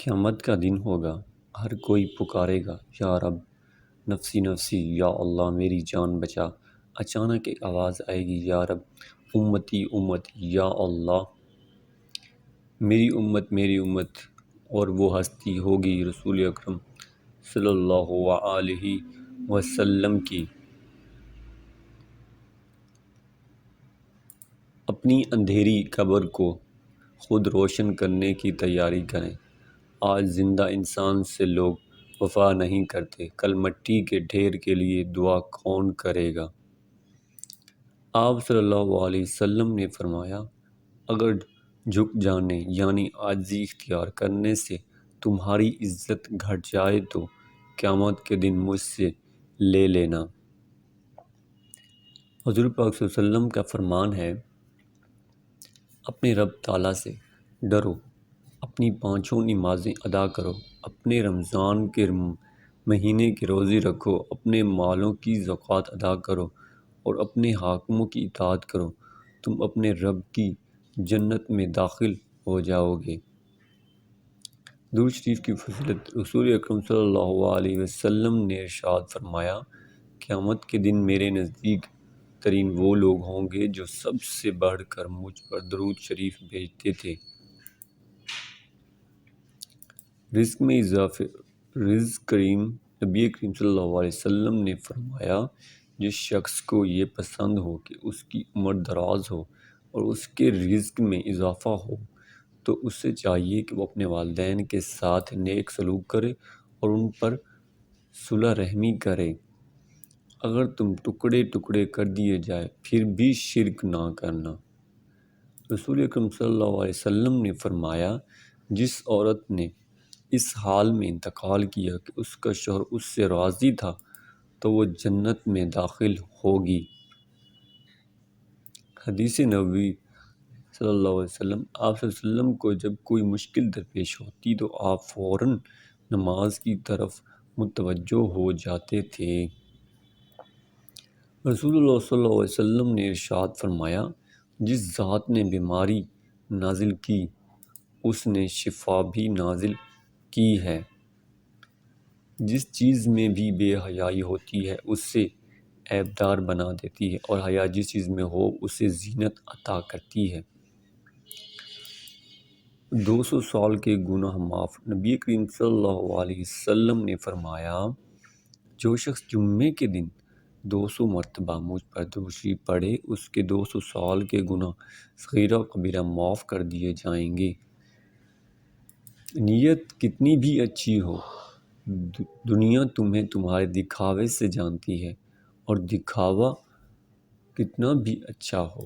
قیامت کا دن ہوگا، ہر کوئی پکارے گا یا رب نفسی نفسی، یا اللہ میری جان بچا۔ اچانک ایک آواز آئے گی، یا رب امتی امتی، یا اللہ میری امت، اور وہ ہستی ہوگی رسول اکرم صلی اللہ علیہ وسلم کی۔ اپنی اندھیری قبر کو خود روشن کرنے کی تیاری کریں۔ آج زندہ انسان سے لوگ وفا نہیں کرتے، کل مٹی کے ڈھیر کے لیے دعا کون کرے گا؟ آپ صلی اللہ علیہ وسلم نے فرمایا، اگر جھک جانے یعنی عاجزی اختیار کرنے سے تمہاری عزت گھٹ جائے تو قیامت کے دن مجھ سے لے لینا۔ حضور پاک صلی اللہ علیہ وسلم کا فرمان ہے، اپنے رب تعالیٰ سے ڈرو، اپنی پانچوں نمازیں ادا کرو، اپنے رمضان کے مہینے کی روزی رکھو، اپنے مالوں کی زکوٰۃ ادا کرو اور اپنے حاکموں کی اطاعت کرو، تم اپنے رب کی جنت میں داخل ہو جاؤ گے۔ درود شریف کی فضیلت۔ رسول اکرم صلی اللہ علیہ وسلم نے ارشاد فرمایا، قیامت کے دن میرے نزدیک ترین وہ لوگ ہوں گے جو سب سے بڑھ کر مجھ پر درود شریف بھیجتے تھے۔ رزق میں اضافے۔ رزق کریم نبی کریم صلی اللہ علیہ وسلم نے فرمایا، جس شخص کو یہ پسند ہو کہ اس کی عمر دراز ہو اور اس کے رزق میں اضافہ ہو تو اسے چاہیے کہ وہ اپنے والدین کے ساتھ نیک سلوک کرے اور ان پر صلہ رحمی کرے۔ اگر تم ٹکڑے ٹکڑے کر دیے جائے پھر بھی شرک نہ کرنا۔ رسول اکرم صلی اللہ علیہ وسلم نے فرمایا، جس عورت نے اس حال میں انتقال کیا کہ اس کا شوہر اس سے راضی تھا تو وہ جنت میں داخل ہوگی۔ حدیث نبوی صلی اللہ علیہ وسلم۔ آپ صلی اللہ علیہ وسلم کو جب کوئی مشکل درپیش ہوتی تو آپ فوراً نماز کی طرف متوجہ ہو جاتے تھے۔ رسول اللہ صلی اللہ علیہ وسلم نے ارشاد فرمایا، جس ذات نے بیماری نازل کی اس نے شفا بھی نازل کی ہے۔ جس چیز میں بھی بے حیائی ہوتی ہے اسے عیبدار بنا دیتی ہے، اور حیا جس چیز میں ہو اسے زینت عطا کرتی ہے۔ 200 سال کے گناہ معاف۔ نبی کریم صلی اللہ علیہ وسلم نے فرمایا، جو شخص جمعے کے دن 200 مرتبہ مجھ پر درود شریف پڑھے اس کے 200 سال کے گناہ صغیرہ و کبیرہ معاف کر دیے جائیں گے۔ نیت کتنی بھی اچھی ہو، دنیا تمہیں تمہارے دکھاوے سے جانتی ہے، اور دکھاوا کتنا بھی اچھا ہو